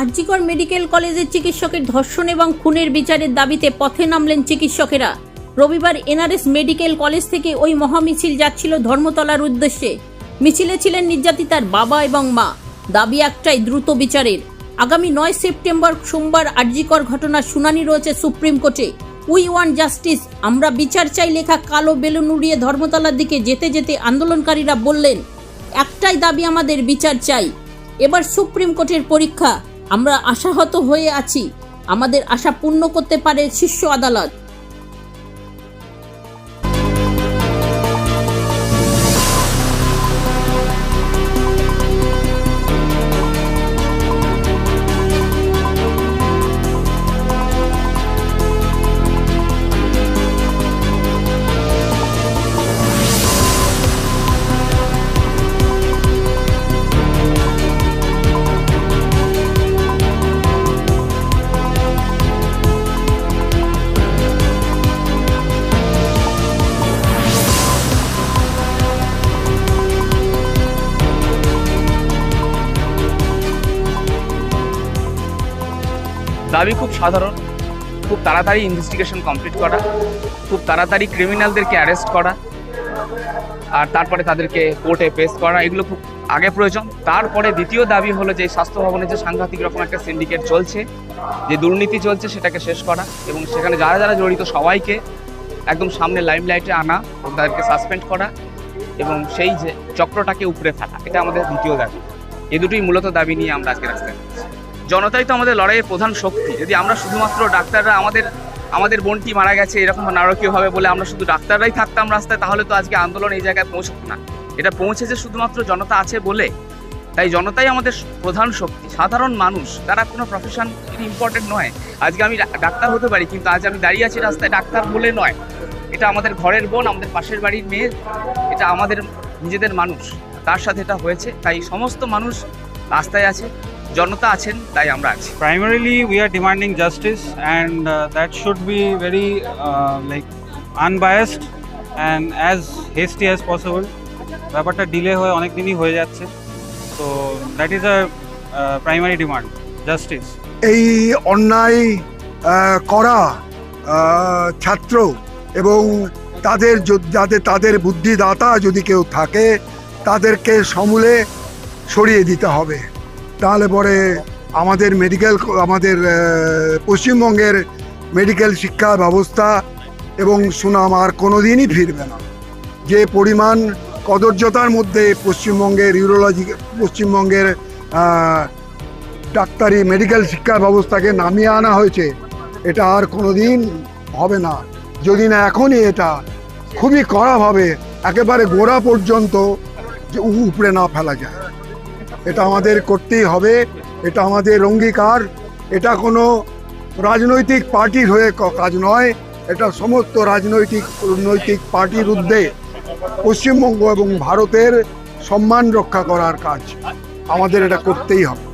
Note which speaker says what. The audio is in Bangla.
Speaker 1: আরজিকর মেডিকেল কলেজের চিকিৎসকের ধর্ষণ এবং খুনের বিচারের দাবিতে পথে নামলেন চিকিৎসকেরা। রবিবার এনআরএস মেডিকেল কলেজ থেকে ওই মহামিছিল যাচ্ছিল ধর্মতলার উদ্দেশ্যে। মিছিলে ছিলেন নির্যাতিতার বাবা এবং মা। দাবি একটাই, দ্রুত বিচারের। আগামী 9 সেপ্টেম্বর সোমবার আরজিকর ঘটনার শুনানি রয়েছে সুপ্রিম কোর্টে। উই ওয়ান্ট জাস্টিস, আমরা বিচার চাই লেখা কালো বেলুন উড়িয়ে ধর্মতলার দিকে যেতে যেতে আন্দোলনকারীরা বললেন, একটাই দাবি, আমাদের বিচার চাই। এবার সুপ্রিম কোর্টের পরীক্ষা। আমরা আশাহত হয়ে আছি, আমাদের আশা পূর্ণ করতে পারে শীর্ষ আদালত।
Speaker 2: দাবি খুব সাধারণ, খুব তাড়াতাড়ি ইনভেস্টিগেশন কমপ্লিট করা, খুব তাড়াতাড়ি ক্রিমিনালদেরকে অ্যারেস্ট করা, আর তারপরে তাদেরকে কোর্টে পেশ করা, এগুলো খুব আগে প্রয়োজন। তারপরে দ্বিতীয় দাবি হলো যে স্বাস্থ্য ভবনে যে সাংঘাতিক রকম একটা সিন্ডিকেট চলছে, যে দুর্নীতি চলছে, সেটাকে শেষ করা এবং সেখানে যারা যারা জড়িত সবাইকে একদম সামনে লাইমলাইটে আনা এবং তাদেরকে সাসপেন্ড করা এবং সেই যে চক্রটাকে উপড়ে ফেলা, এটা আমাদের দ্বিতীয় দাবি। এই দুটোই মূলত দাবি নিয়ে আমরা আজকে রাস্তায় নামছি। জনতাই তো আমাদের লড়াইয়ের প্রধান শক্তি। যদি আমরা শুধুমাত্র ডাক্তাররা আমাদের বোনটি মারা গেছে এরকম নারকীয়ভাবে বলে আমরা শুধু ডাক্তাররাই থাকতাম রাস্তায়, তাহলে তো আজকে আন্দোলন এই জায়গায় পৌঁছতো না। এটা পৌঁছেছে শুধুমাত্র জনতা আছে বলে। তাই জনতাই আমাদের প্রধান শক্তি। সাধারণ মানুষ, তারা কোনো প্রফেশন ইম্পর্টেন্ট নয়। আজকে আমি ডাক্তার হতে পারি, কিন্তু আজ আমি দাঁড়িয়ে আছি রাস্তায় ডাক্তার বলে নয়। এটা আমাদের ঘরের বোন, আমাদের পাশের বাড়ির মেয়ে, এটা আমাদের নিজেদের মানুষ, তার সাথে এটা হয়েছে। তাই সমস্ত মানুষ রাস্তায় আছে, জনতা আছেন, তাই আমরা আছি।
Speaker 3: Primarily, we are demanding justice, and that should be very unbiased and as hasty as possible. ব্যাপারটা ডিলে হয়ে অনেক দিনই হয়ে যাচ্ছে, তো that is a primary demand, justice.
Speaker 4: এই অন্যায় করা ছাত্র এবং তাদের বুদ্ধিদাতা যদি কেউ থাকে, তাদেরকে সমূলে সরিয়ে দিতে হবে। তাহলে পরে আমাদের পশ্চিমবঙ্গের মেডিকেল শিক্ষা ব্যবস্থা এবং সুনাম আর কোনোদিনই ফিরবে না। যে পরিমাণ কদর্যতার মধ্যে পশ্চিমবঙ্গের ডাক্তারি মেডিকেল শিক্ষা ব্যবস্থাকে নামিয়ে আনা হয়েছে, এটা আর কোনোদিন হবে না যদি না এখনই এটা খুবই কড়াভাবে একেবারে গোড়া পর্যন্ত উপড়ে না ফেলা যায়। এটা আমাদের করতেই হবে, এটা আমাদের অঙ্গীকার। এটা কোনো রাজনৈতিক পার্টির হয়ে কাজ নয়, এটা সমস্ত রাজনৈতিক পার্টির ঊর্ধ্বে পশ্চিমবঙ্গ এবং ভারতের সম্মান রক্ষা করার কাজ। আমাদের এটা করতেই হবে।